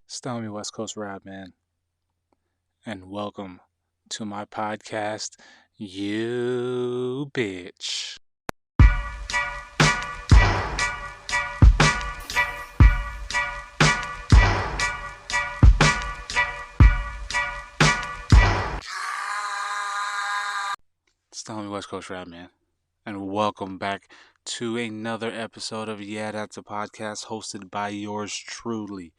Stormy West Coast Rap, man, and welcome to my podcast, You Bitch. Stormy West Coast Rap, man, and welcome back to another episode of YeahDat, the podcast hosted by yours truly.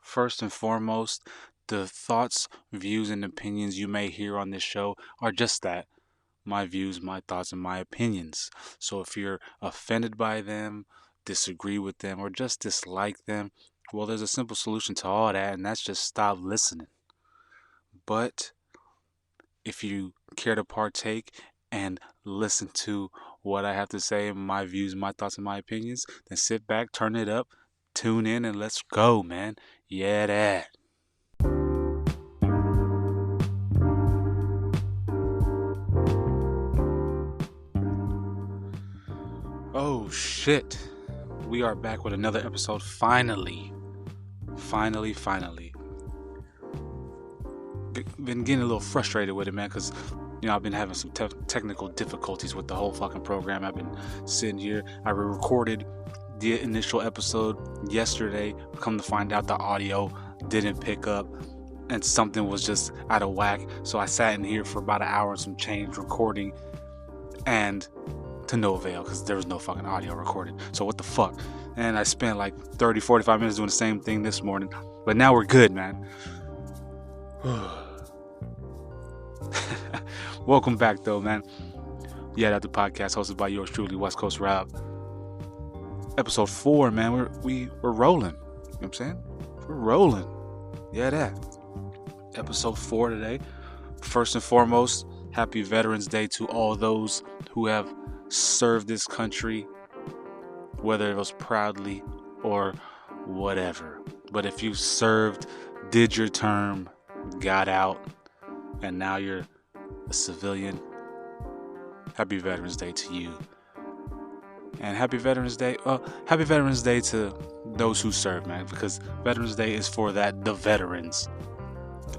First and foremost, the thoughts, views, and opinions you may hear on this show are just that, my views, my thoughts, and my opinions. So if you're offended by them, disagree with them, or just dislike them, well, there's a simple solution to all that, and that's just stop listening. But if you care to partake and listen to what I have to say, my views, my thoughts, and my opinions, then sit back, turn it up, tune in, and let's go, man. Yeah, that. Oh, shit. We are back with another episode, finally. Finally. Been getting a little frustrated with it, man, because, I've been having some technical difficulties with the whole fucking program. I've been sitting here. I recorded the initial episode yesterday. Come to find out, the audio didn't pick up, and something was just out of whack. So I sat in here for about an hour and some change recording, and to no avail, because there was no fucking audio recorded. So what the fuck? And I spent like 30-45 minutes doing the same thing this morning. But now we're good, man. Welcome back, though, man. YeahDat, the podcast hosted by yours truly, West Coast Rap. Episode 4, man. We're rolling. You know what I'm saying? We're rolling. YeahDat. Episode 4 today. First and foremost, happy Veterans Day to all those who have served this country, whether it was proudly or whatever. But if you served, did your term, got out, and now you're a civilian, happy Veterans Day to you. And happy Veterans Day to those who serve, man, because Veterans Day is for the veterans.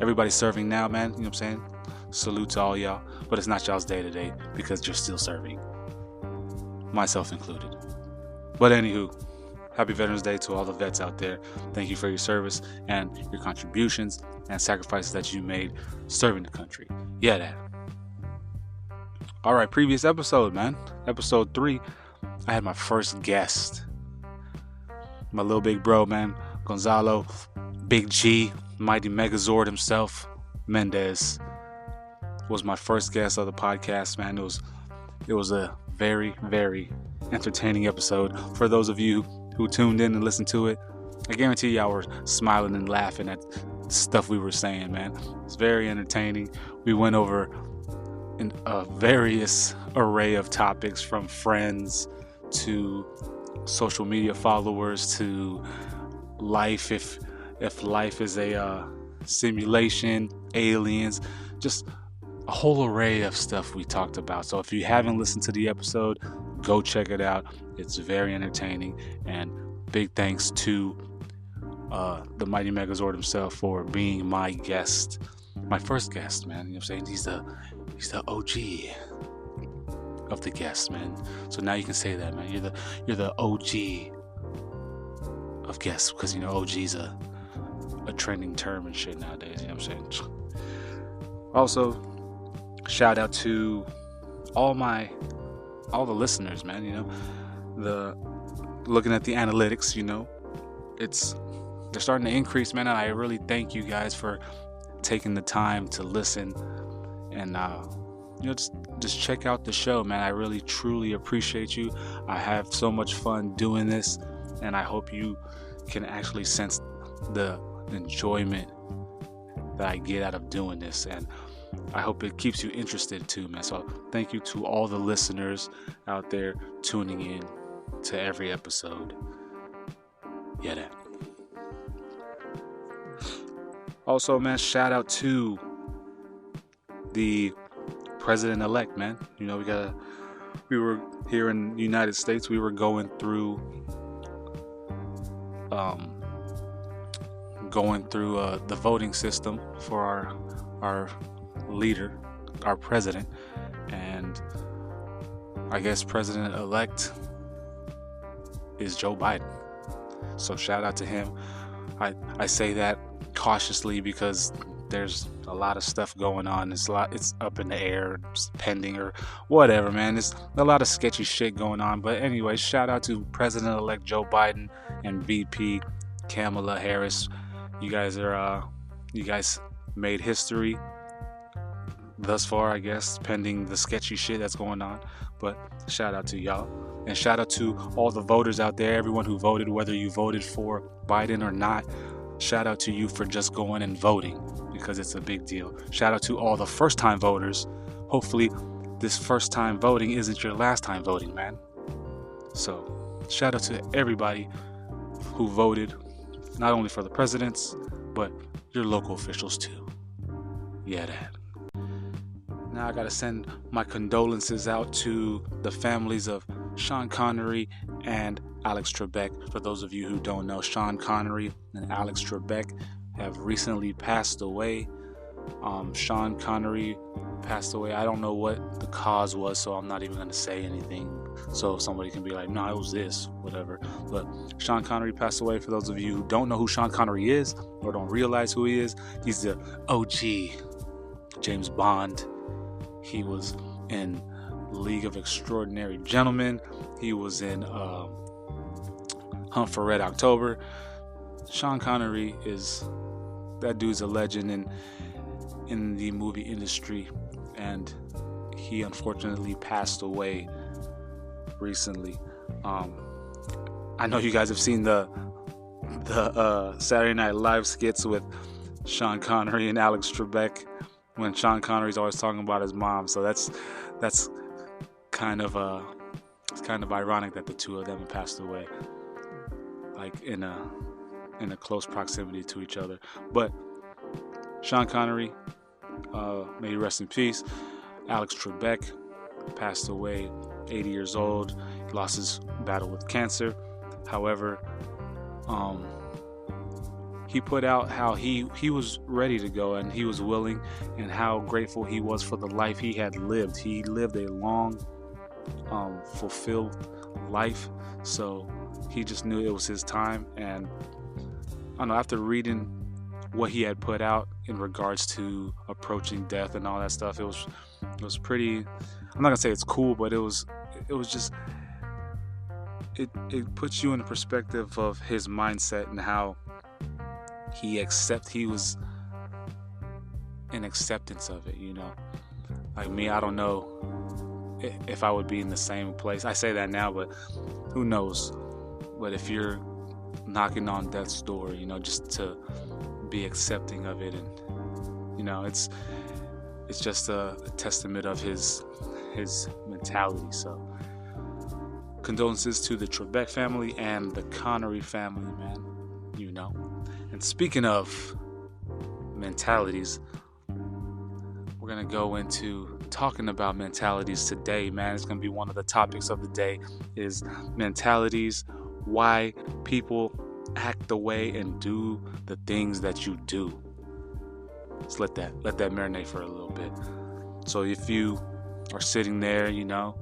Everybody's serving now, man, you know what I'm saying? Salute to all y'all, but it's not y'all's day today because you're still serving, myself included. But anywho, happy Veterans Day to all the vets out there. Thank you for your service and your contributions and sacrifices that you made serving the country. Yeah, that. All right, previous episode, man. Episode 3, I had my first guest. My little big bro, man. Gonzalo, Big G, Mighty Megazord himself, Mendez, was my first guest of the podcast, man. It was a very, very entertaining episode. For those of you who tuned in and listened to it, I guarantee y'all were smiling and laughing at stuff we were saying, man. It's very entertaining. We went over a various array of topics, from friends to social media followers to life, if life is a simulation, aliens, just a whole array of stuff we talked about. So if you haven't listened to the episode, go check it out. It's very entertaining, and big thanks to the Mighty Megazord himself for being my guest, my first guest, man. You know what I'm saying? He's the OG of the guests, man. So now you can say that, man. You're the OG of guests, because OG's a trending term and shit nowadays. You know what I'm saying? Also, shout out to all the listeners, man. The looking at the analytics, they're starting to increase, man. And I really thank you guys for taking the time to listen and just check out the show, man. I really truly appreciate you. I have so much fun doing this, and I hope you can actually sense the enjoyment that I get out of doing this, and I hope it keeps you interested too, man. So thank you to all the listeners out there tuning in to every episode. Yeah, that. Also, man, shout out to the president-elect, man. We were here in the United States. We were going through going through the voting system for our leader, our president, and I guess president-elect is Joe Biden. So shout out to him. I say that cautiously because there's a lot of stuff going on. It's up in the air, it's pending or whatever, man. There's a lot of sketchy shit going on. But anyway, shout out to President-elect Joe Biden and VP Kamala Harris. You guys made history thus far, I guess, pending the sketchy shit that's going on. But shout out to y'all. And shout out to all the voters out there, everyone who voted, whether you voted for Biden or not. Shout out to you for just going and voting, because it's a big deal. Shout out to all the first-time voters. Hopefully, this first-time voting isn't your last time voting, man. So, shout out to everybody who voted, not only for the presidents, but your local officials too. YeahDat. Now I gotta send my condolences out to the families of Sean Connery and Alex Trebek. For those of you who don't know, Sean Connery and Alex Trebek have recently passed away. Sean Connery passed away. I don't know what the cause was, so I'm not even going to say anything. So somebody can be like, no, it was this, whatever. But Sean Connery passed away. For those of you who don't know who Sean Connery is or don't realize who he is, he's the OG James Bond. He was in League of Extraordinary Gentlemen. He was in Hunt for Red October. Sean Connery that dude's a legend in the movie industry, and he unfortunately passed away recently. I know you guys have seen the Saturday Night Live skits with Sean Connery and Alex Trebek, when Sean Connery's always talking about his mom. So that's kind of ironic that the two of them have passed away, like in a close proximity to each other. But Sean Connery, may he rest in peace. Alex Trebek passed away, 80 years old. He lost his battle with cancer. However, he put out how he was ready to go, and he was willing, and how grateful he was for the life he had lived. He lived a long, fulfilled life. So he just knew it was his time. And I don't know, after reading what he had put out in regards to approaching death and all that stuff, it was pretty, I'm not gonna say it's cool, but it was just, it puts you in the perspective of his mindset and how he was in acceptance of it, you know. Like me, I don't know if I would be in the same place. I say that now, but who knows? But if you're knocking on death's door, you know, just to be accepting of it, and you know, it's just a testament of his mentality. So condolences to the Trebek family and the Connery family, man, you know. And speaking of mentalities, we're gonna go into talking about mentalities today, man. It's gonna be one of the topics of the day, is mentalities, why people act the way and do the things that you do. Let's let that marinate for a little bit. So if you are sitting there, you know,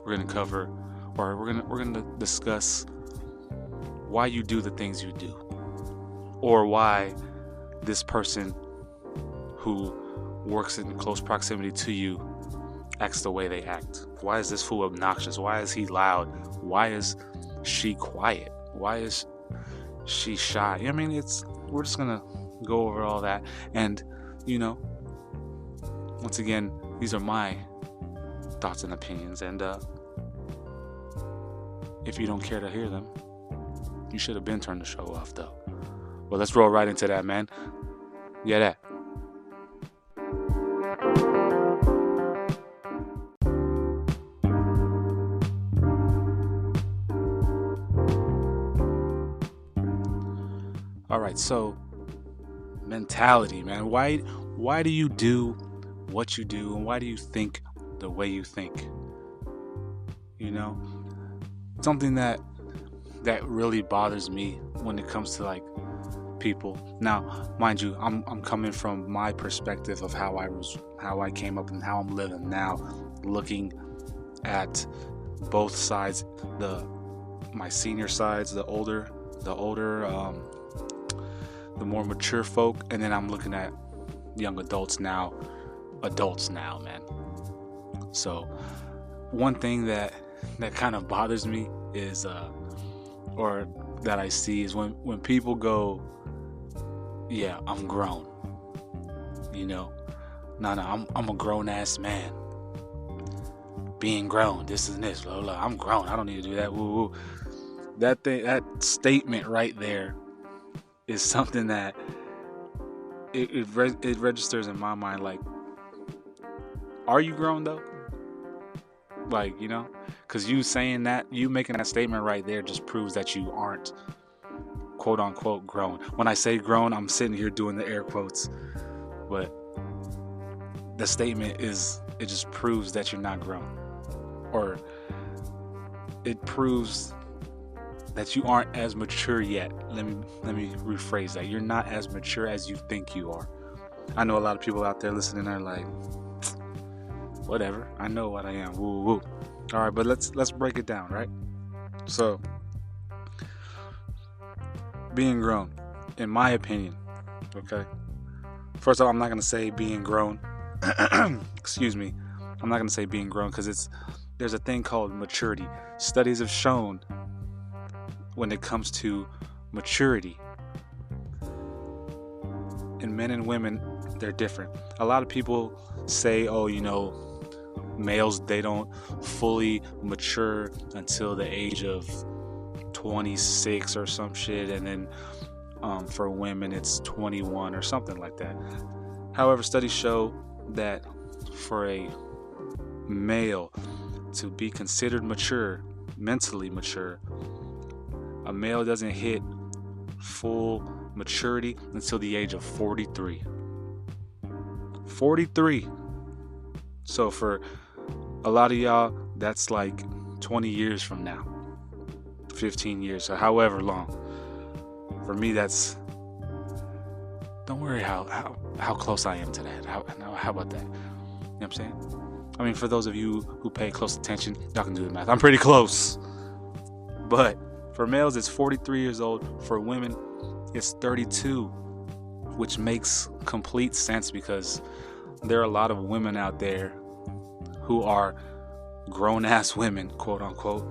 we're gonna discuss why you do the things you do, or why this person who works in close proximity to you acts the way they act. Why is this fool obnoxious? Why is he loud? Why is she quiet? Why is she shy? I mean, we're just gonna go over all that, and you know, once again, these are my thoughts and opinions, and if you don't care to hear them, you should have been turned the show off, though. Well, let's roll right into that, man. YeahDat. All right, so mentality, man. Why do you do what you do, and why do you think the way you think? You know, something that really bothers me when it comes to like people. Now, mind you, I'm coming from my perspective of how I came up and how I'm living now, looking at both sides, my senior sides, the older, the more mature folk, and then I'm looking at young adults now, man. So one thing that kind of bothers me is or that I see is when people go, yeah, I'm grown, no, I'm a grown ass man, being grown, this and this, blah, blah, I'm grown, I don't need to do that, woo, woo. That statement right there is something that it registers in my mind, like, are you grown though? Like, because you saying that, you making that statement right there just proves that you aren't quote unquote grown. When I say grown, I'm sitting here doing the air quotes, but the statement it just proves that you're not grown, or it proves that you aren't as mature yet. Let me rephrase that. You're not as mature as you think you are. I know a lot of people out there listening are like, whatever, I know what I am, woo woo. All right, but let's break it down, right? So, being grown, in my opinion, okay, first of all, I'm not gonna say being grown excuse me, I'm not gonna say being grown, because there's a thing called maturity. Studies have shown when it comes to maturity in men and women, they're different. A lot of people say, oh, males, they don't fully mature until the age of 26 or some shit, and then for women it's 21 or something like that. However, studies show that for a male to be considered mature, mentally mature, a male doesn't hit full maturity until the age of 43. 43. So for a lot of y'all, that's like 20 years from now, 15 years, or however long. For me, that's, don't worry how close I am to that. How about that? You know what I'm saying? I mean, for those of you who pay close attention, y'all can do the math. I'm pretty close. But for males, it's 43 years old. For women, it's 32, which makes complete sense, because there are a lot of women out there who are grown-ass women, quote unquote,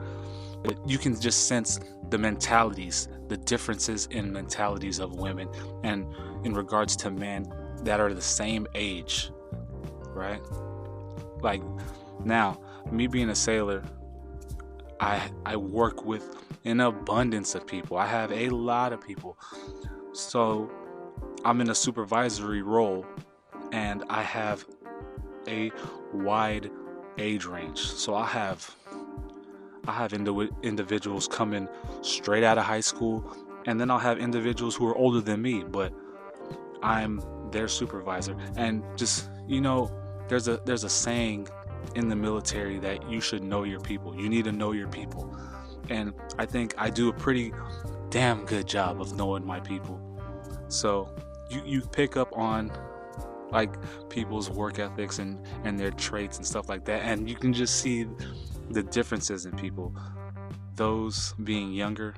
but you can just sense the mentalities, the differences in mentalities of women and in regards to men that are the same age, right? Like, now, me being a sailor, I work with an abundance of people. I have a lot of people. So I'm in a supervisory role, and I have a wide age range. So I have individuals coming straight out of high school, and then I'll have individuals who are older than me, but I'm their supervisor. And just, there's a saying in the military that you should know your people. You need to know your people. And I think I do a pretty damn good job of knowing my people. So you pick up on like people's work ethics and their traits and stuff like that, and you can just see the differences in people, those being younger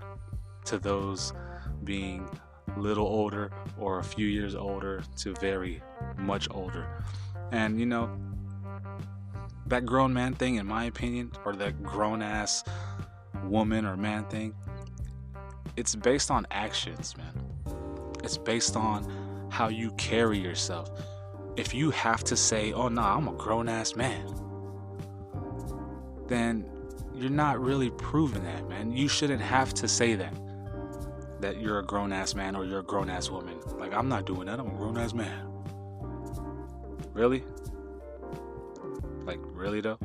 to those being a little older, or a few years older to very much older. And that grown man thing, in my opinion, or that grown ass woman or man thing, it's based on actions, man. It's based on how you carry yourself. If you have to say, oh no, I'm a grown ass man, then you're not really proving that, man. You shouldn't have to say that you're a grown ass man or you're a grown ass woman. Like, I'm not doing that, I'm a grown ass man. Really? Like, really though?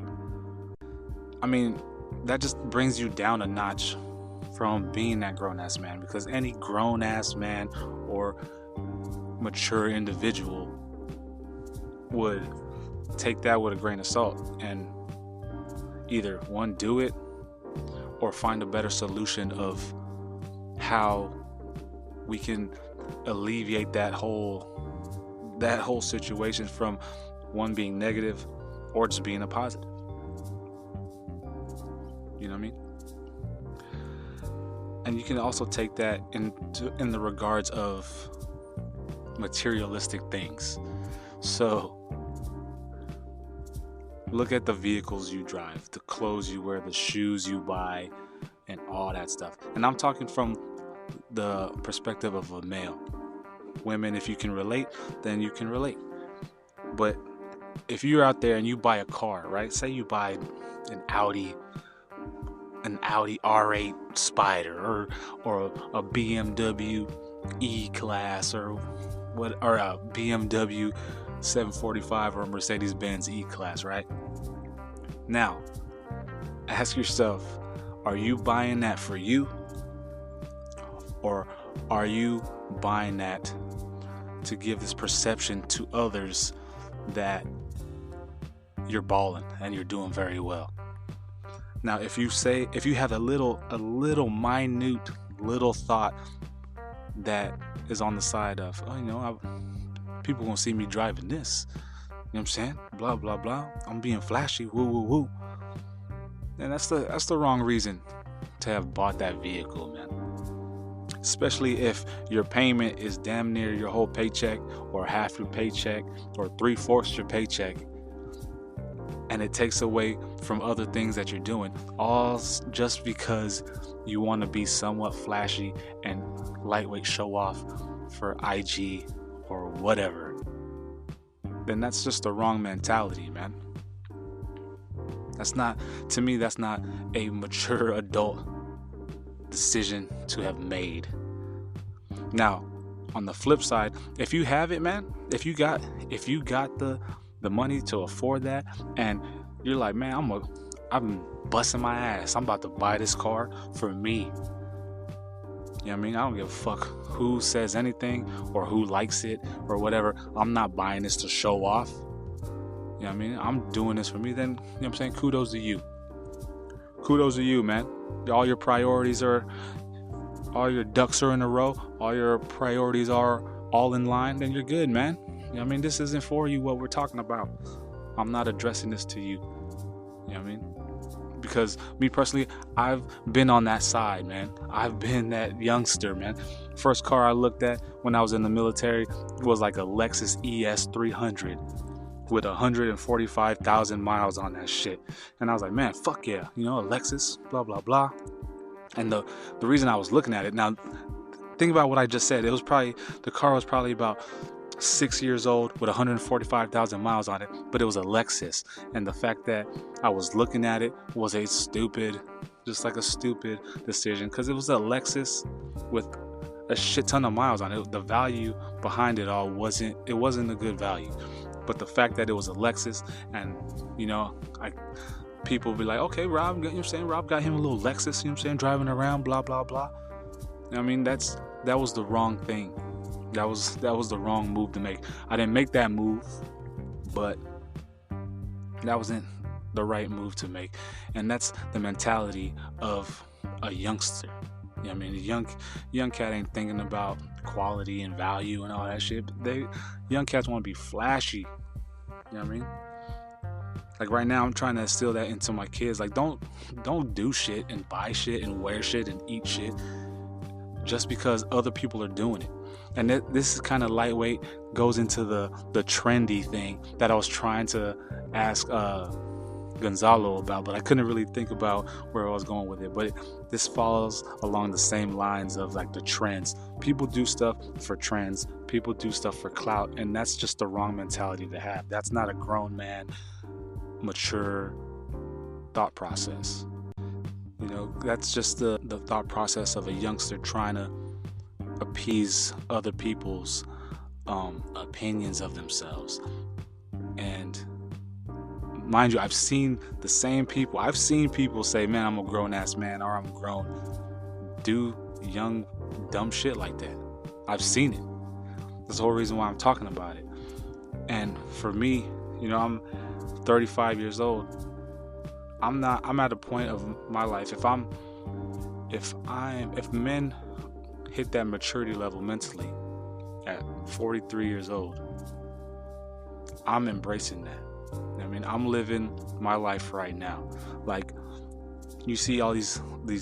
I mean, that just brings you down a notch from being that grown-ass man, because any grown-ass man or mature individual would take that with a grain of salt and either, one, do it, or find a better solution of how we can alleviate that whole situation from one being negative or just being a positive. You know what I mean? And you can also take that in the regards of materialistic things. So look at the vehicles you drive, the clothes you wear, the shoes you buy, and all that stuff. And I'm talking from the perspective of a male. Women, if you can relate, then you can relate. But if you're out there and you buy a car, right? Say you buy an Audi R8 Spider or a BMW E-Class or a BMW 745 or a Mercedes-Benz E-Class, right? Now, ask yourself, are you buying that for you? Or are you buying that to give this perception to others that you're balling and you're doing very well? Now, if you have a little minute little thought that is on the side of, people gonna see me driving this, you know what I'm saying? Blah blah blah. I'm being flashy. Woo woo woo. And that's the wrong reason to have bought that vehicle, man. Especially if your payment is damn near your whole paycheck, or half your paycheck, or 3/4 your paycheck, and it takes away from other things that you're doing, all just because you want to be somewhat flashy and lightweight show off for IG or whatever. Then that's just the wrong mentality, man. That's not a mature adult decision to have made. Now, on the flip side, if you have it, man, if you got the money to afford that, and you're like, man, I'm busting my ass, I'm about to buy this car for me. You know what I mean? I don't give a fuck who says anything or who likes it or whatever. I'm not buying this to show off. You know what I mean? I'm doing this for me. Then, you know what I'm saying? Kudos to you. Kudos to you, man. All your ducks are in a row. All your priorities are all in line. Then you're good, man. You know what I mean? This isn't for you what we're talking about. I'm not addressing this to you. You know what I mean? Because me personally, I've been on that side, man. I've been that youngster, man. First car I looked at when I was in the military was like a Lexus ES 300 with 145,000 miles on that shit. And I was like, man, fuck yeah. You know, a Lexus, blah, blah, blah. And the reason I was looking at it, now, think about what I just said. The car was probably about 6 years old with 145,000 miles on it, but it was a Lexus. And the fact that I was looking at it was a stupid decision, because it was a Lexus with a shit ton of miles on it. The value behind it all wasn't a good value. But the fact that it was a Lexus, and people be like, okay, Rob, you know what I'm saying? Rob got him a little Lexus, you know what I'm saying, driving around, blah blah blah. You know what I mean? That was the wrong thing. That was the wrong move to make. I didn't make that move, but that wasn't the right move to make. And that's the mentality of a youngster. You know what I mean? The young cat ain't thinking about quality and value and all that shit. Young cats want to be flashy. You know what I mean? Like right now, I'm trying to instill that into my kids. Like, don't do shit and buy shit and wear shit and eat shit just because other people are doing it. And this is kind of lightweight, goes into the trendy thing that I was trying to ask Gonzalo about, but I couldn't really think about where I was going with it. But this follows along the same lines of like the trends. People do stuff for trends. People do stuff for clout, and that's just the wrong mentality to have. That's not a grown man, mature thought process. That's just the thought process of a youngster trying to appease other people's opinions of themselves. And mind you, I've seen the same people. I've seen people say, man, I'm a grown-ass man, or I'm grown. Do young, dumb shit like that. I've seen it. That's the whole reason why I'm talking about it. And for me, I'm 35 years old. I'm at a point of my life, if men hit that maturity level mentally at 43 years old, I'm embracing that. I mean, I'm living my life right now. Like, you see all these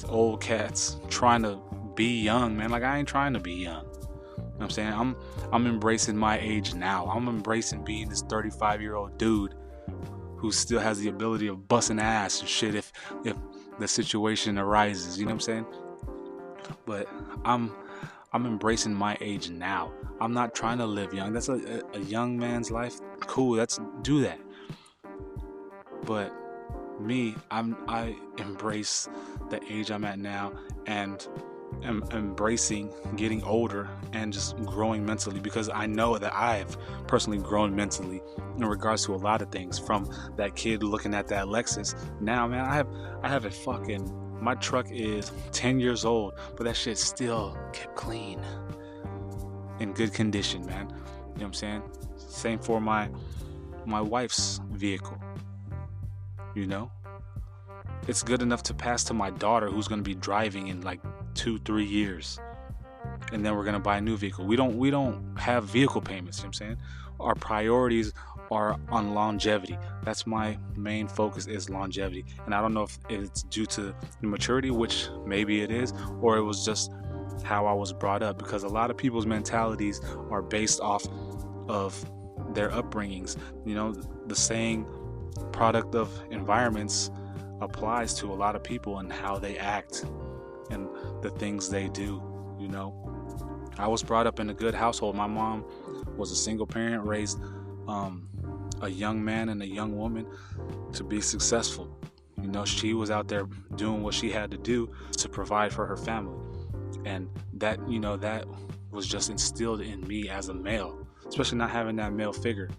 old cats trying to be young, man. Like, I ain't trying to be young. You know what I'm saying? I'm embracing my age now. I'm embracing being this 35-year-old dude who still has the ability of busting ass and shit if the situation arises. You know what I'm saying? But I'm embracing my age now. I'm not trying to live young. That's a young man's life. Cool, do that. But me, I embrace the age I'm at now, and am embracing getting older and just growing mentally, because I know that I've personally grown mentally in regards to a lot of things. From that kid looking at that Lexus, now, man, I have a fucking, my truck is 10 years old, but that shit still kept clean, in good condition, man. You know what I'm saying? Same for my wife's vehicle. You know, it's good enough to pass to my daughter, who's going to be driving in like 2-3 years, and then we're going to buy a new vehicle. We don't have vehicle payments. You know what I'm saying? Our priorities are on longevity. That's my main focus, is longevity. And I don't know if it's due to maturity, which maybe it is, or it was just how I was brought up, because a lot of people's mentalities are based off of their upbringings. You know, the saying, product of environments, applies to a lot of people and how they act and the things they do. You know, I was brought up in a good household. My mom was a single parent, raised a young man and a young woman to be successful. You know, she was out there doing what she had to do to provide for her family, and that, you know, that was just instilled in me as a male, especially not having that male figure.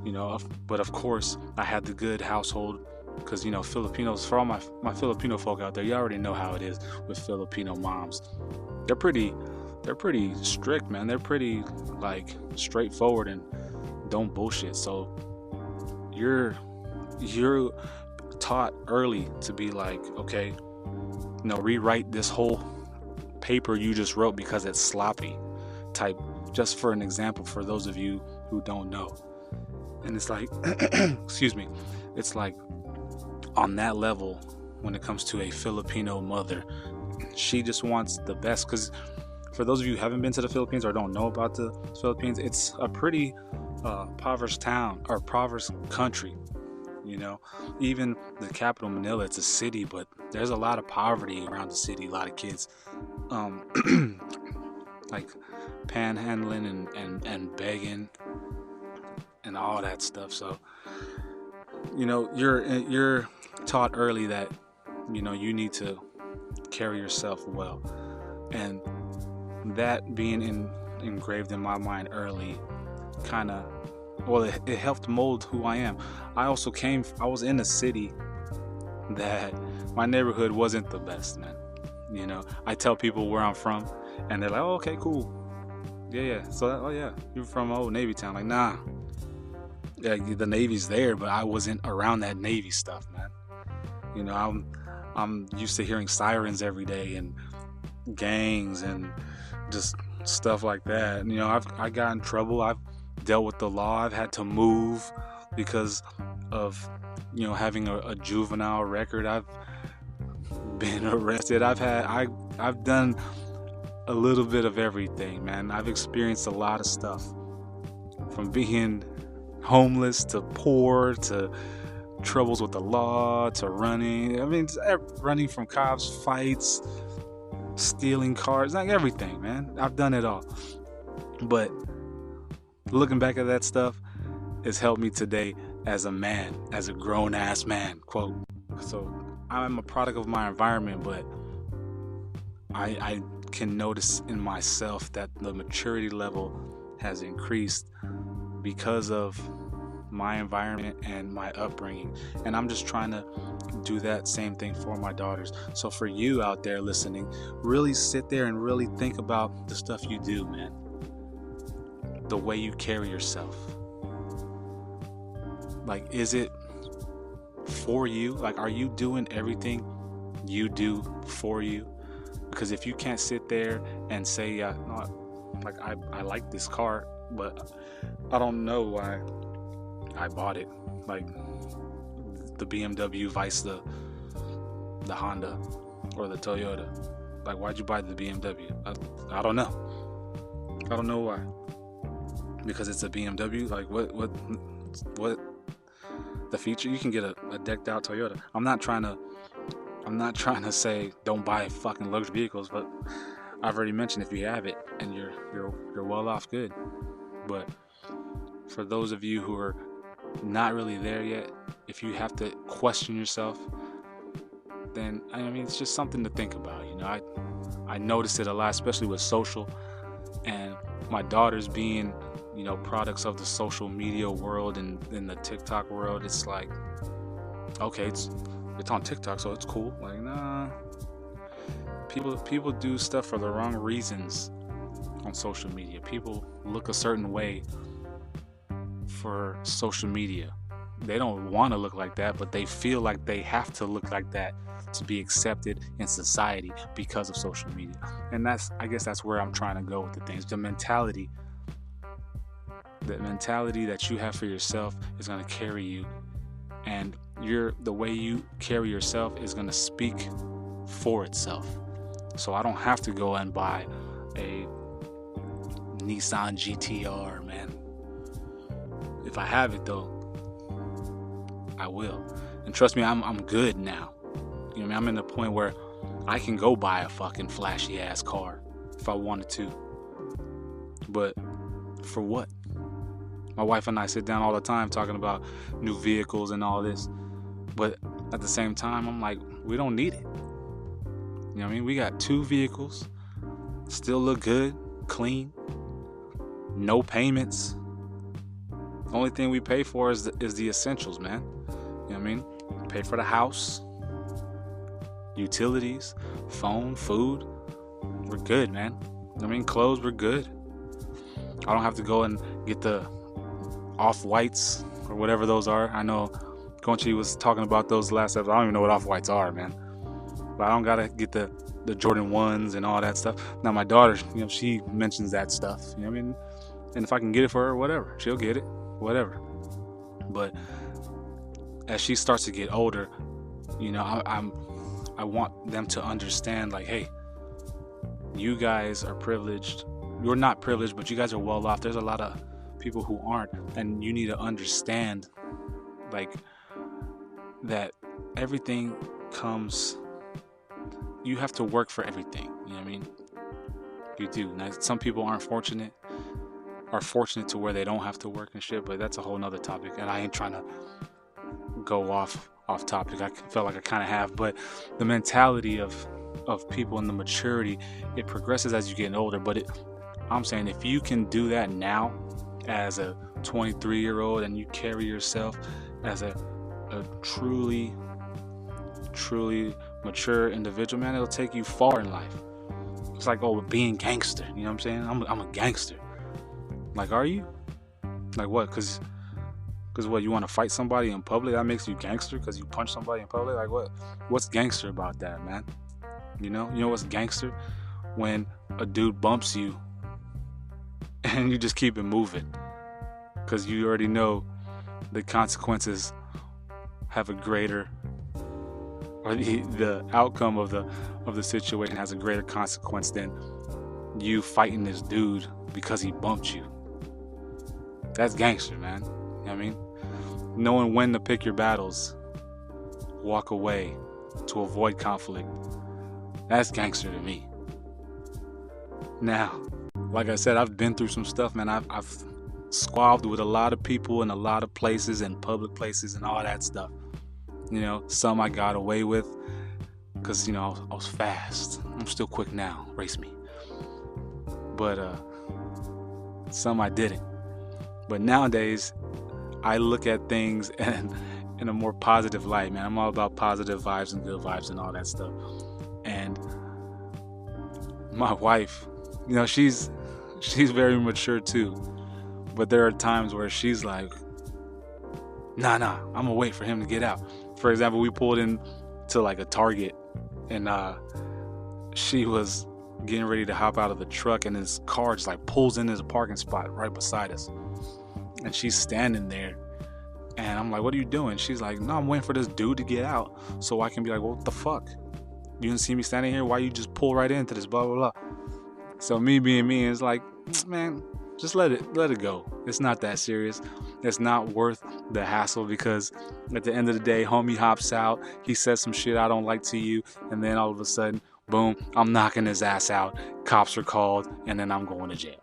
You know, but of course I had the good household, because, you know, Filipinos, for all my Filipino folk out there, you already know how it is with Filipino moms. They're pretty strict, man. They're pretty, like, straightforward and don't bullshit. So you're taught early to be like, okay, you know, rewrite this whole paper you just wrote because it's sloppy type. Just for an example, for those of you who don't know. And it's like, excuse me, it's like on that level when it comes to a Filipino mother. She just wants the best, because for those of you who haven't been to the Philippines or don't know about the Philippines, it's a pretty impoverished town, or impoverished country. You know, even the capital, Manila, it's a city, but there's a lot of poverty around the city. A lot of kids like panhandling and begging and all that stuff. So, you know, you're taught early that, you know, you need to carry yourself well, and that being engraved in my mind early, kind of, well, it helped mold who I am. I was in a city that my neighborhood wasn't the best, man. You know, I tell people where I'm from, and they're like, "Oh, okay, cool, yeah." So, oh yeah, you're from old Navy town? Like, nah. Yeah, the Navy's there, but I wasn't around that Navy stuff, man. You know, I'm used to hearing sirens every day and gangs and just stuff like that. You know, I got in trouble. I've dealt with the law. I've had to move because of, you know, having a juvenile record. I've been arrested. I've done a little bit of everything, man. I've experienced a lot of stuff, from being homeless to poor to troubles with the law to running. I mean, running from cops, fights, stealing cars, like everything, man. I've done it all. But looking back at that stuff has helped me today as a man, as a grown ass man, quote. So I'm a product of my environment, but I can notice in myself that the maturity level has increased because of my environment and my upbringing, and I'm just trying to do that same thing for my daughters. So for you out there listening, really sit there and really think about the stuff you do, man. The way you carry yourself. Like, is it for you? Like, are you doing everything you do for you? Because if you can't sit there and say, no, like I like this car, but I don't know why I bought it. Like the BMW vice the Honda or the Toyota. Like, why'd you buy the BMW? I don't know. I don't know why. Because it's a BMW. Like, what the feature? You can get a decked out Toyota. I'm not trying to say don't buy fucking luxury vehicles, but I've already mentioned if you have it and you're well off, good. But for those of you who are not really there yet, if you have to question yourself, then I mean it's just something to think about. You know, I notice it a lot, especially with social, and my daughters being, you know, products of the social media world and in the TikTok world. It's like, okay, it's on TikTok, so it's cool. Like, nah, people do stuff for the wrong reasons on social media. People look a certain way for social media. They don't want to look like that, but they feel like they have to look like that to be accepted in society because of social media. And I guess that's where I'm trying to go with the things. The mentality that you have for yourself is going to carry you, and the way you carry yourself is going to speak for itself. So I don't have to go and buy a Nissan GTR, man. If I have it though, I will. And trust me, I'm good now. You know what I mean? I'm in the point where I can go buy a fucking flashy ass car if I wanted to. But for what? My wife and I sit down all the time talking about new vehicles and all this. But at the same time, I'm like, we don't need it. You know what I mean? We got 2 vehicles, still look good, clean, no payments. The only thing we pay for is the essentials, man. You know what I mean? Pay for the house, utilities, phone, food. We're good, man. You know what I mean? Clothes, we're good. I don't have to go and get the off-whites or whatever those are. I know Conchi was talking about those last episode. I don't even know what off-whites are, man. But I don't gotta get the Jordan 1s and all that stuff. Now my daughter, you know, she mentions that stuff. You know what I mean? And if I can get it for her, whatever. She'll get it. Whatever. But as she starts to get older, you know, I want them to understand, like, hey, you guys are privileged. You're not privileged, but you guys are well off. There's a lot of people who aren't, and you need to understand, like, that everything comes. You have to work for everything. You know what I mean? You do. Now, some people are fortunate to where they don't have to work and shit, but that's a whole nother topic, and I ain't trying to go off topic. I felt like I kind of have, but the mentality of people and the maturity, it progresses as you get older. But I'm saying, if you can do that now as a 23-year-old and you carry yourself as a truly mature individual, man, it'll take you far in life. It's like, being gangster, you know what I'm saying? I'm a gangster. Like, are you? Like, what? Cause what, you want to fight somebody in public? That makes you gangster because you punch somebody in public? Like, what? What's gangster about that, man? You know what's gangster? When a dude bumps you and you just keep it moving because you already know the consequences have a greater, or the outcome of the situation has a greater consequence than you fighting this dude because he bumped you. That's gangster, man. You know what I mean? Knowing when to pick your battles, walk away to avoid conflict. That's gangster to me. Now, like I said, I've been through some stuff, man. I've squabbed with a lot of people in a lot of places and public places and all that stuff. You know, some I got away with because, you know, I was fast. I'm still quick now. Race me. But some I didn't. But nowadays, I look at things in a more positive light, man. I'm all about positive vibes and good vibes and all that stuff. And my wife, you know, she's very mature too. But there are times where she's like, nah, I'm gonna wait for him to get out. For example, we pulled in to like a Target, and she was getting ready to hop out of the truck, and his car just like pulls into the parking spot right beside us, and she's standing there, and I'm like, what are you doing? She's like, no, I'm waiting for this dude to get out so I can be like, well, what the fuck, you didn't see me standing here, why you just pull right into this, blah blah blah. So me being me, is like, man, just let it go. It's not that serious. It's not worth the hassle, because at the end of the day, homie hops out, he says some shit I don't like to you, and then all of a sudden, boom, I'm knocking his ass out, cops are called, and then I'm going to jail.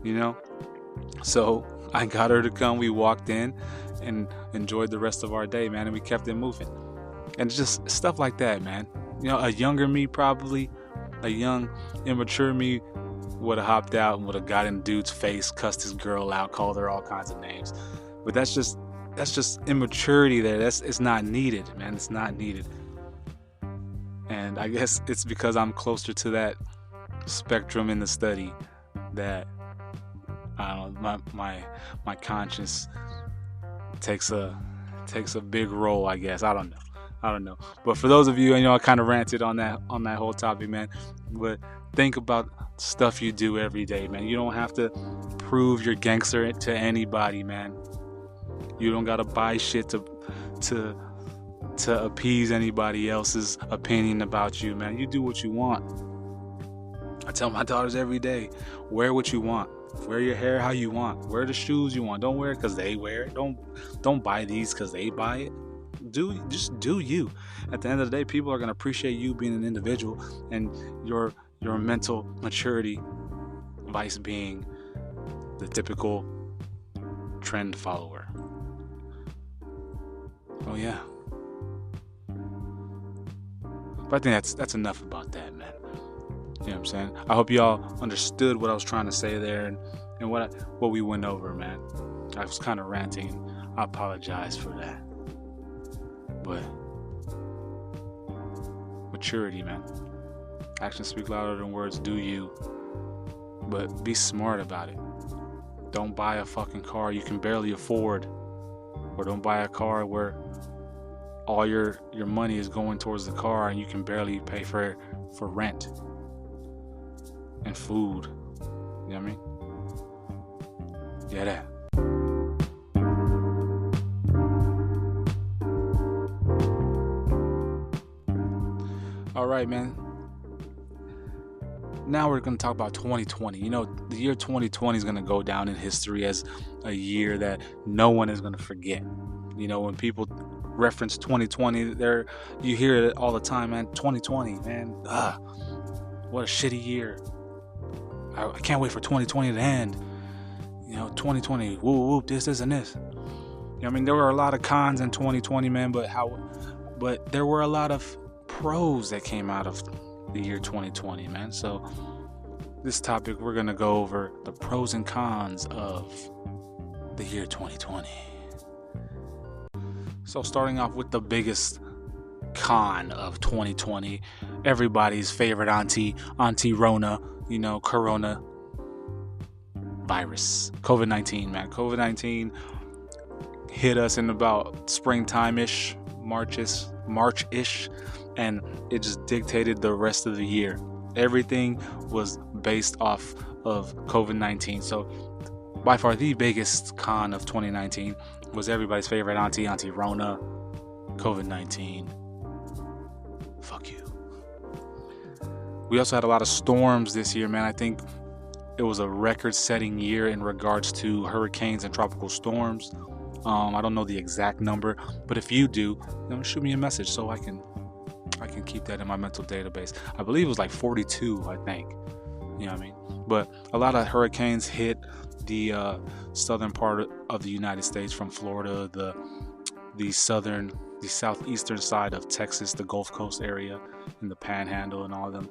You know? So I got her to come, we walked in and enjoyed the rest of our day, man, and we kept it moving. And it's just stuff like that, man. You know, a younger me, probably a young, immature me, would have hopped out and would have got in dude's face, cussed his girl out, called her all kinds of names. But that's just immaturity there. It's not needed, man. It's not needed. And I guess it's because I'm closer to that spectrum in the study that, I don't know, my conscience takes a big role, I guess. I don't know. But for those of you, I kind of ranted on that whole topic, man. But think about stuff you do every day, man. You don't have to prove you're gangster to anybody, man. You don't gotta buy shit to appease anybody else's opinion about you, man. You do what you want. I tell my daughters every day, wear what you want. Wear your hair how you want. Wear the shoes you want. Don't wear it because they wear it. Don't buy these because they buy it. Just do you. At the end of the day, people are gonna appreciate you being an individual and your mental maturity, vice being the typical trend follower. Oh yeah. But I think that's enough about that, man. You know what I'm saying? I hope y'all understood what I was trying to say there and what we went over, man. I was kind of ranting. I apologize for that. But maturity, man. Actions speak louder than words, do you. But be smart about it. Don't buy a fucking car you can barely afford. Or don't buy a car where all your money is going towards the car and you can barely pay for rent and food. You know what I mean? Yeah, that. All right, man. Now we're going to talk about 2020. The year 2020 is going to go down in history as a year that no one is going to forget. When people reference 2020, you hear it all the time, man. 2020, man. What a shitty year. I can't wait for 2020 to end. 2020, whoop, this and this. There were a lot of cons in 2020, man, but there were a lot of pros that came out of the year 2020, man. So this topic, we're going to go over the pros and cons of the year 2020. So starting off with the biggest con of 2020, everybody's favorite auntie Rona, Corona virus, COVID-19, man. COVID-19 hit us in about springtime-ish, March-ish, and it just dictated the rest of the year. Everything was based off of COVID-19. So by far the biggest con of 2019 was everybody's favorite auntie Rona, COVID-19. Fuck you. We also had a lot of storms this year, man. I think it was a record-setting year in regards to hurricanes and tropical storms. I don't know the exact number, but if you do, shoot me a message so I can keep that in my mental database. I believe it was like 42, I think. You know what I mean? But a lot of hurricanes hit the southern part of the United States, from Florida, the southeastern side of Texas, the Gulf Coast area, and the Panhandle, and all of them,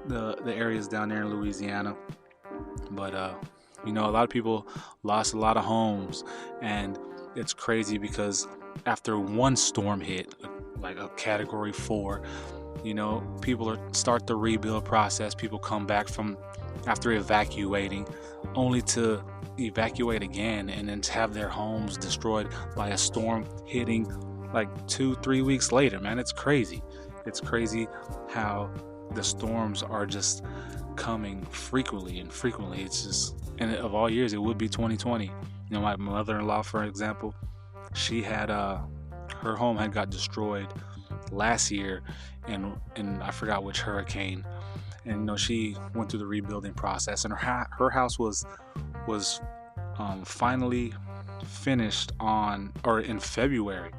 the areas down there in Louisiana. But a lot of people lost a lot of homes, and it's crazy because after one storm hit, like a category 4, people start the rebuild process. People come back from after evacuating, only to evacuate again and then to have their homes destroyed by a storm hitting like 2-3 weeks later, man. It's crazy. It's crazy how the storms are just coming frequently. It's just, and of all years, it would be 2020. My mother-in-law, for example, she had her home had got destroyed last year, and I forgot which hurricane. And she went through the rebuilding process, and her house was finally finished in February.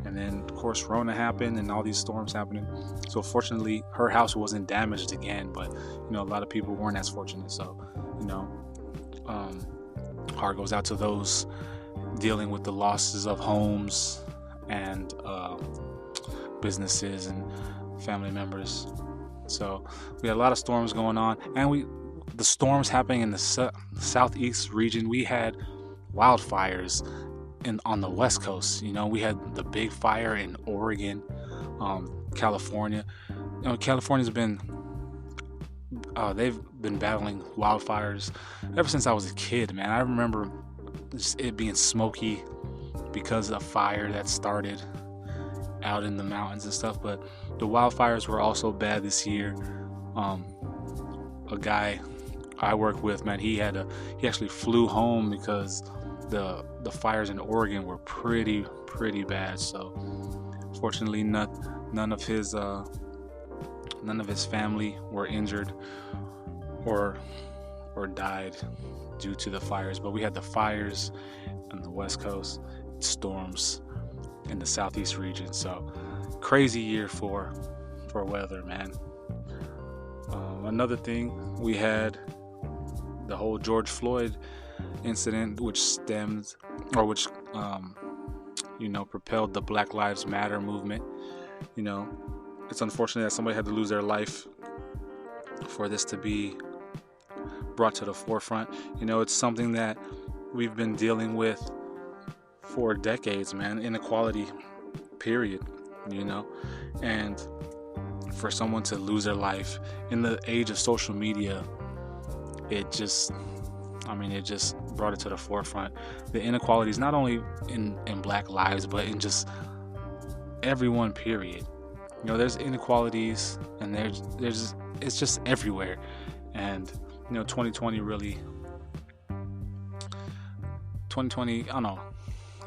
And then of course Rona happened and all these storms happening. So fortunately her house wasn't damaged again, but a lot of people weren't as fortunate. So heart goes out to those dealing with the losses of homes and businesses and family members. So we had a lot of storms going on, and the storms happening in the southeast region. We had wildfires on the West Coast. We had the big fire in Oregon, California. California's been they've been battling wildfires ever since I was a kid, man. I remember just it being smoky because of fire that started out in the mountains and stuff. But the wildfires were also bad this year. A guy I work with, man, he actually flew home because the fires in Oregon were pretty bad. So fortunately none of his family were injured or died due to the fires. But we had the fires on the West Coast, storms in the southeast region. So crazy year for weather, man. Another thing, we had the whole George Floyd incident, which propelled the Black Lives Matter movement. It's unfortunate that somebody had to lose their life for this to be brought to the forefront. It's something that we've been dealing with for decades, man. Inequality, period. And for someone to lose their life in the age of social media, it just brought it to the forefront. The inequalities, not only in Black lives, but in just everyone, period. There's inequalities, and it's just everywhere. And 2020, I don't know,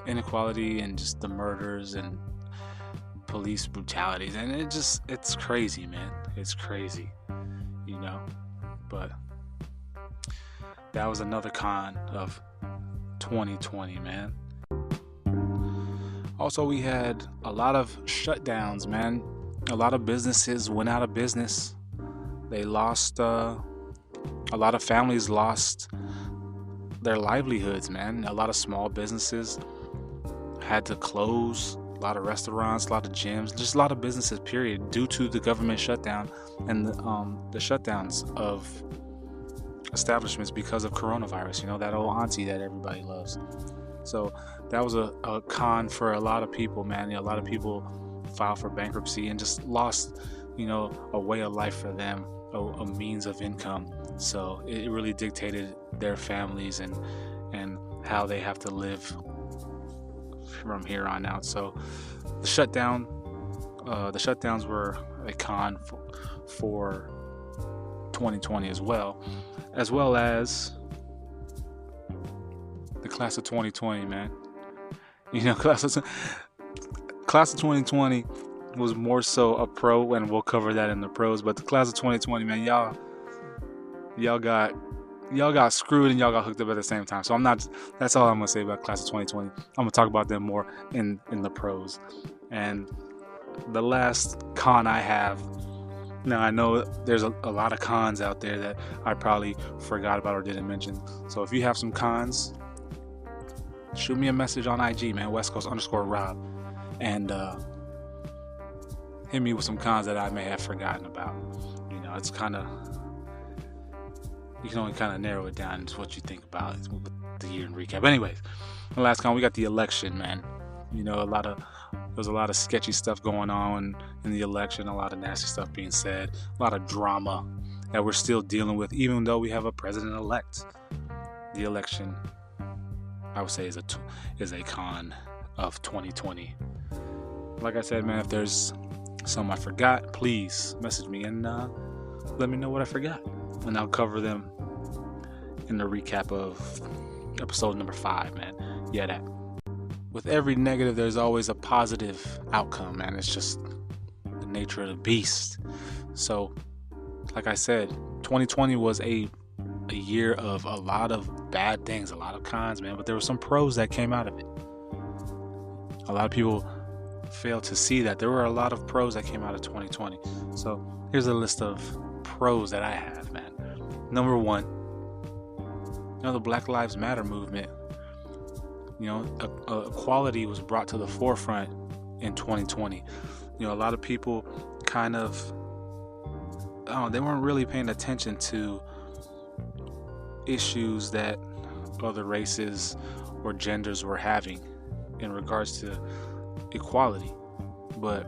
inequality and just the murders and police brutalities, and it's crazy, man. It's crazy, but that was another con of 2020, man. Also, we had a lot of shutdowns, man. A lot of businesses went out of business. They lost, a lot of families lost their livelihoods, man. A lot of small businesses had to close. A lot of restaurants, a lot of gyms, just a lot of businesses, period, due to the government shutdown and the shutdowns of establishments because of coronavirus. That old auntie that everybody loves. So that was a con for a lot of people, man. A lot of people filed for bankruptcy and just lost, a way of life for them, a means of income. So it really dictated their families and how they have to live from here on out. So the shutdowns were a con for 2020 as well as the class of 2020, man. Class of 2020 was more so a pro, and we'll cover that in the pros. But the class of 2020, man, y'all got screwed and y'all got hooked up at the same time. So that's all I'm gonna say about class of 2020. I'm gonna talk about them more in the pros. And the last con I have, now I know there's a lot of cons out there that I probably forgot about or didn't mention. So if you have some cons, shoot me a message on IG, man, westcoast_Rob, and hit me with some cons that I may have forgotten about. It's kind of, you can only kind of narrow it down to what you think about the year in recap. Anyways, the last con, we got the election, man. There's a lot of sketchy stuff going on in the election, a lot of nasty stuff being said, a lot of drama that we're still dealing with, even though we have a president-elect. The election, I would say, is a con of 2020. Like I said, man, if there's Some I forgot, please message me and let me know what I forgot, and I'll cover them in the recap of episode number 5, man. YeahDat. With every negative, there's always a positive outcome, man. It's just the nature of the beast. So, like I said, 2020 was a year of a lot of bad things, a lot of cons, man, but there were some pros that came out of it. A lot of people fail to see that there were a lot of pros that came out of 2020. So here's a list of pros that I have, man. Number 1, the Black Lives Matter movement. Equality was brought to the forefront in 2020. A lot of people kind of they weren't really paying attention to issues that other races or genders were having in regards to equality. But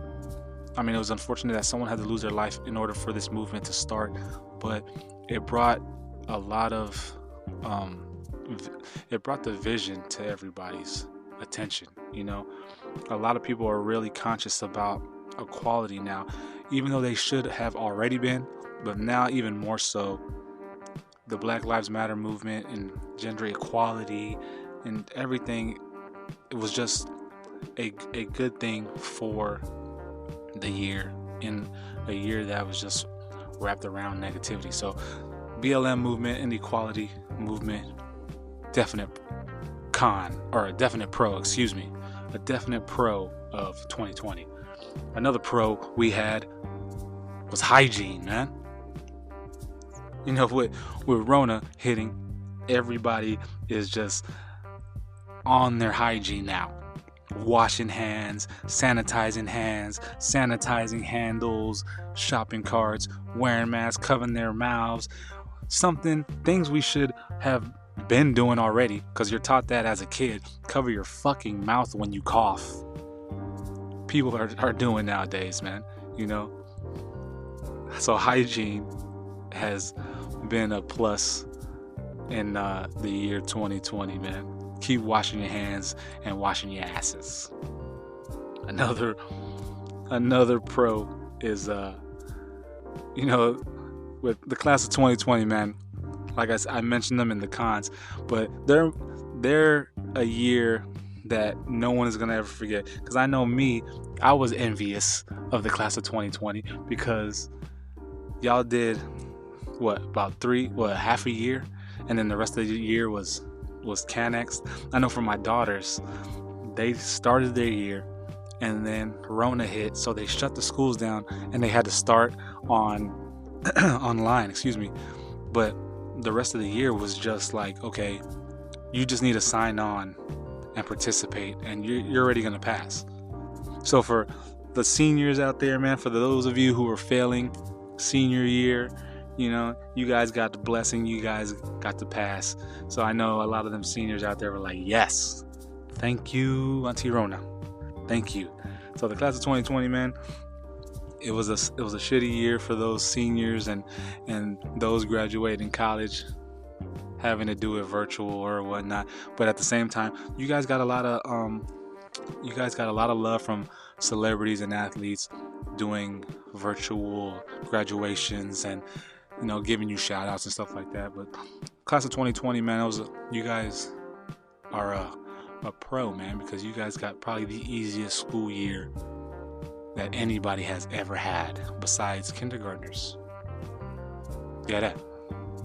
it was unfortunate that someone had to lose their life in order for this movement to start, but it brought a lot of it brought the vision to everybody's attention. A lot of people are really conscious about equality now, even though they should have already been, but now even more so. The Black Lives Matter movement and gender equality and everything, it was just a good thing for the year, in a year that was just wrapped around negativity. So BLM movement and equality movement, definite pro of 2020. Another pro we had was hygiene, man. With Rona hitting, everybody is just on their hygiene now. Washing hands, sanitizing handles, shopping carts, wearing masks, covering their mouths. Things we should have been doing already, because you're taught that as a kid. Cover your fucking mouth when you cough. People are doing nowadays, man. So hygiene has been a plus in the year 2020, man. Keep washing your hands and washing your asses. Another pro is with the class of 2020, man. Like I mentioned them in the cons, but they're a year that no one is gonna ever forget. Because I know I was envious of the class of 2020 because y'all did half a year, and then the rest of the year was Canex. I know for my daughters, they started their year and then Rona hit, so they shut the schools down and they had to start online, but the rest of the year was just like, okay, you just need to sign on and participate and you're already gonna pass. So for the seniors out there, man, for those of you who are failing senior year, you guys got the blessing, you guys got the pass. So I know a lot of them seniors out there were like, yes, thank you, Auntie Rona, thank you. So the class of 2020, man, it was a shitty year for those seniors and those graduating college, having to do it virtual or whatnot. But at the same time, you guys got a lot of love from celebrities and athletes doing virtual graduations and giving you shout outs and stuff like that. But class of 2020, man, you guys are a pro, man, because you guys got probably the easiest school year that anybody has ever had besides kindergartners. That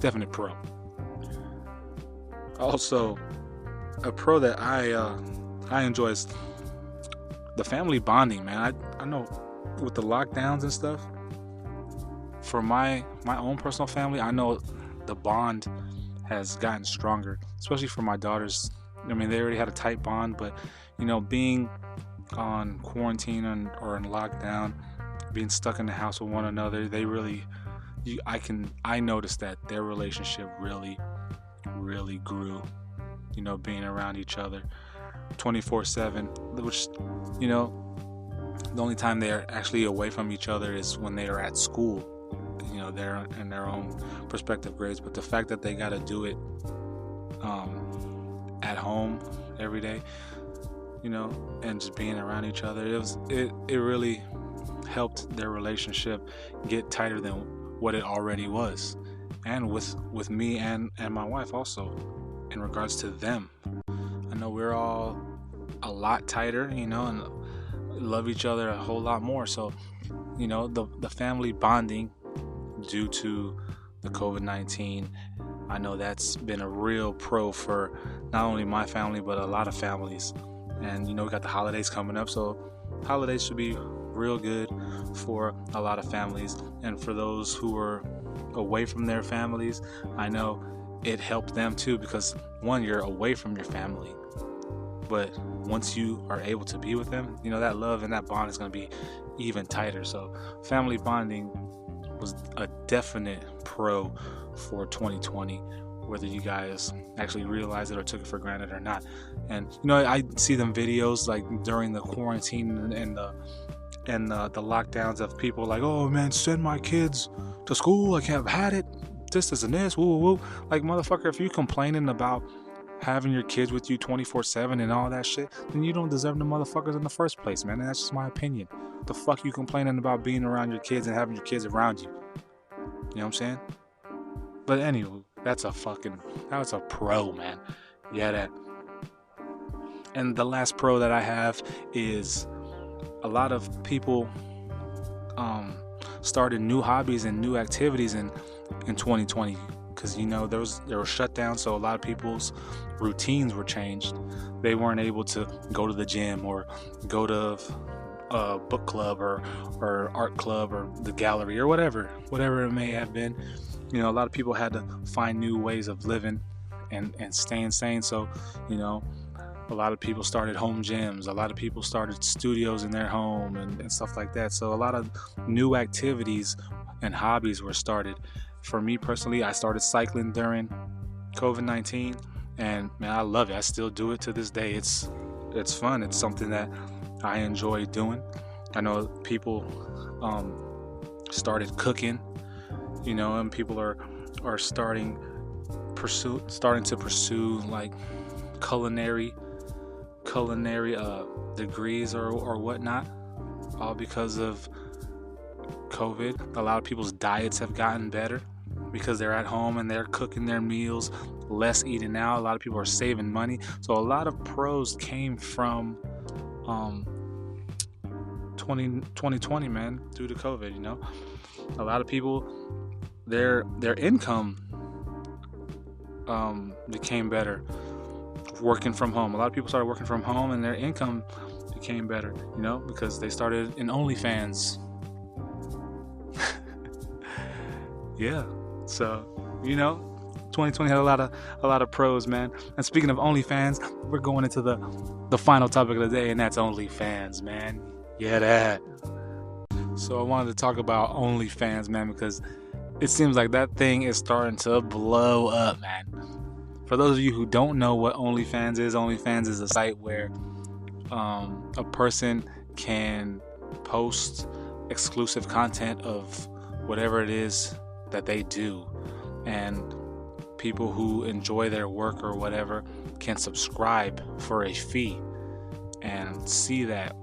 definite pro. Also, a pro that I enjoy is the family bonding, man. I know with the lockdowns and stuff, for my own personal family, I know the bond has gotten stronger, especially for my daughters. They already had a tight bond, but being on quarantine or in lockdown, being stuck in the house with one another, they really, I noticed that their relationship really grew. Being around each other 24/7, which the only time they're actually away from each other is when they are at school. They're in their own prospective grades, but the fact that they got to do it at home every day, and just being around each other, it really helped their relationship get tighter than what it already was. And with me and my wife also, in regards to them. I know we're all a lot tighter, and love each other a whole lot more. So, the family bonding due to the COVID-19, I know that's been a real pro for not only my family, but a lot of families. And, we got the holidays coming up, so holidays should be real good for a lot of families. And for those who are away from their families, I know it helped them too, because one, you're away from your family, but once you are able to be with them, that love and that bond is going to be even tighter. So family bonding was a definite pro for 2020, whether you guys actually realized it or took it for granted or not. And I see them videos like during the quarantine and the lockdowns of people like, oh man, send my kids to school, I can't have had it, this and this, woo woo. Like, motherfucker, if you're complaining about having your kids with you 24/7 and all that shit, then you don't deserve the motherfuckers in the first place, man. And that's just my opinion. The fuck you complaining about being around your kids and having your kids around you? You know what I'm saying? But anyway, that was a pro, man. YeahDat. And the last pro that I have is a lot of people started new hobbies and new activities in 2020, because there were shutdowns, so a lot of people's routines were changed. They weren't able to go to the gym or go to a book club or art club or the gallery or whatever it may have been. A lot of people had to find new ways of living and staying sane. So a lot of people started home gyms, a lot of people started studios in their home and stuff like that. So a lot of new activities and hobbies were started. For me personally, I started cycling during COVID-19, and man, I love it. I still do it to this day. It's fun. It's something that I enjoy doing. I know people started cooking, and people are starting to pursue like culinary degrees or whatnot, all because of COVID. A lot of people's diets have gotten better because they're at home and they're cooking their meals, less eating out. A lot of people are saving money. So a lot of pros came from 2020, man, due to COVID. A lot of people, their income became better working from home. A lot of people started working from home and their income became better, because they started in OnlyFans. Yeah. So, 2020 had a lot of pros, man. And speaking of OnlyFans, we're going into the final topic of the day, and that's OnlyFans, man. YeahDat. So I wanted to talk about OnlyFans, man, because it seems like that thing is starting to blow up, man. For those of you who don't know what OnlyFans is a site where a person can post exclusive content of whatever it is that they do, and people who enjoy their work or whatever can subscribe for a fee and see that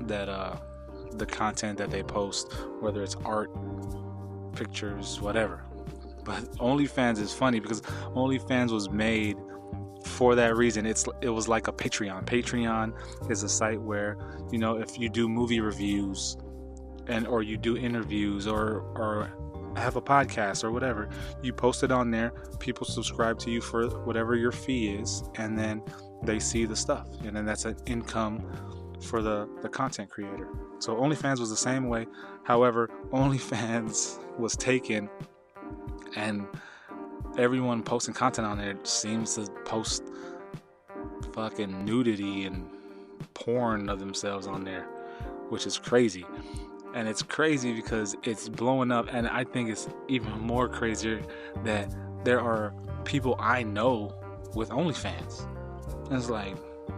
the content that they post, whether it's art, pictures, whatever. But OnlyFans is funny because OnlyFans was made for that reason. It was like a Patreon. Patreon is a site where, if you do movie reviews or you do interviews or have a podcast or whatever, you post it on there, people subscribe to you for whatever your fee is, and then they see the stuff, and then that's an income for the content creator. So OnlyFans was the same way. However, OnlyFans was taken, and everyone posting content on there seems to post fucking nudity and porn of themselves on there, which is crazy. And it's crazy because it's blowing up, and I think it's even more crazier that there are people I know with OnlyFans. And it's like,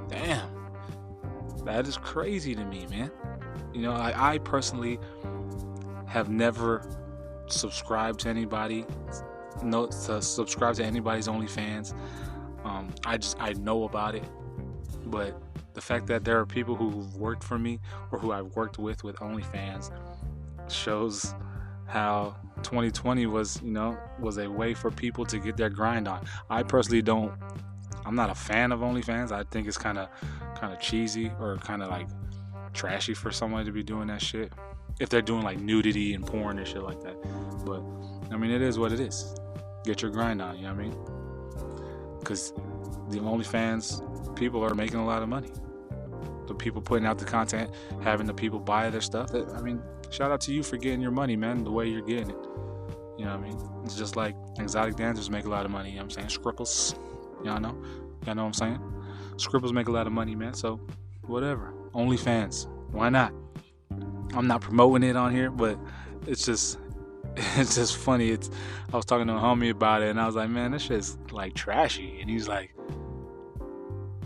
damn, that is crazy to me, man. I personally have never subscribed to anybody, subscribe to anybody's OnlyFans. I know about it, but the fact that there are people who've worked for me or who I've worked with OnlyFans shows how 2020 was a way for people to get their grind on. I personally I'm not a fan of OnlyFans. I think it's kind of cheesy or kind of like trashy for someone to be doing that shit if they're doing like nudity and porn and shit like that. But I mean, it is what it is. Get your grind on, you know what I mean? Because the OnlyFans people are making a lot of money. The people putting out the content, having the people buy their stuff. I mean, shout out to you for getting your money, man, the way you're getting it. You know what I mean? It's just like exotic dancers make a lot of money, you know what I'm saying? Scripples, y'all know what I'm saying? Scripples make a lot of money, man, so whatever. OnlyFans, why not? I'm not promoting it on here, but it's just funny. I was talking to a homie about it, and I was like, man, this shit's like trashy. And he's like,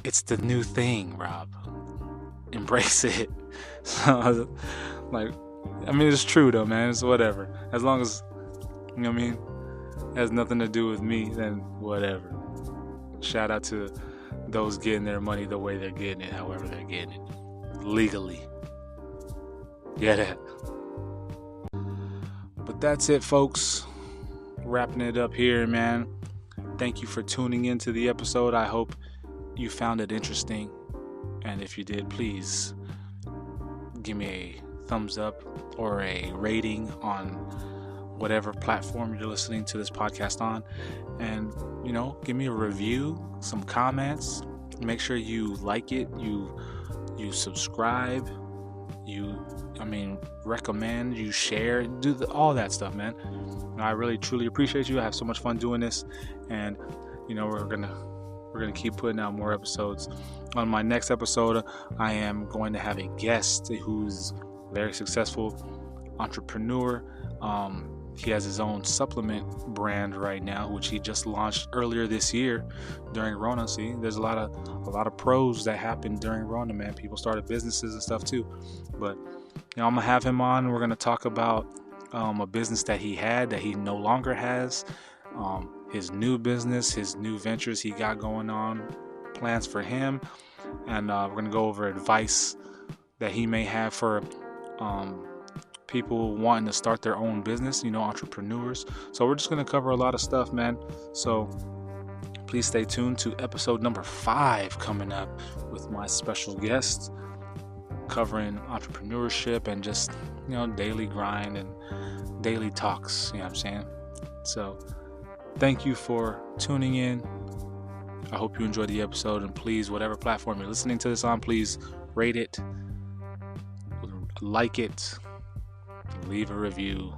it's the new thing, Rob. Embrace it. So I was like, I mean, it's true though, man. It's whatever. As long as, you know what I mean, it has nothing to do with me, then whatever. Shout out to those getting their money the way they're getting it, however they're getting it. Legally. YeahDat. But that's it, folks. Wrapping it up here, man. Thank you for tuning into the episode. I hope you found it interesting. And if you did, please give me a thumbs up or a rating on whatever platform you're listening to this podcast on. And, give me a review, some comments. Make sure you like it, you subscribe, recommend, you share, do all that stuff, man. I really truly appreciate you. I have so much fun doing this, and we're gonna keep putting out more episodes. On my next episode, I am going to have a guest who's a very successful entrepreneur. He has his own supplement brand right now, which he just launched earlier this year during Rona. See, there's a lot of pros that happen during Rona, man. People started businesses and stuff too. But I'm gonna have him on. We're gonna talk about a business that he had that he no longer has, his new business, his new ventures he got going on, plans for him, and we're gonna go over advice that he may have for people wanting to start their own business, entrepreneurs. So we're just going to cover a lot of stuff, man. So please stay tuned to episode number 5 coming up with my special guest covering entrepreneurship and just, daily grind and daily talks, you know what I'm saying? So thank you for tuning in. I hope you enjoyed the episode, and please, whatever platform you're listening to this on, please rate it, like it, leave a review,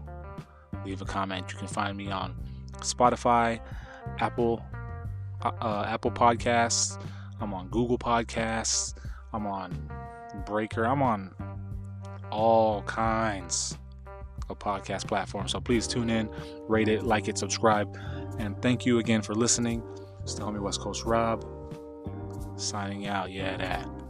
leave a comment. You can find me on Spotify, Apple Podcasts. I'm on Google Podcasts. I'm on Breaker. I'm on all kinds of podcast platforms. So please tune in, rate it, like it, subscribe, and thank you again for listening. It's the homie West Coast Rob signing out. YeahDat.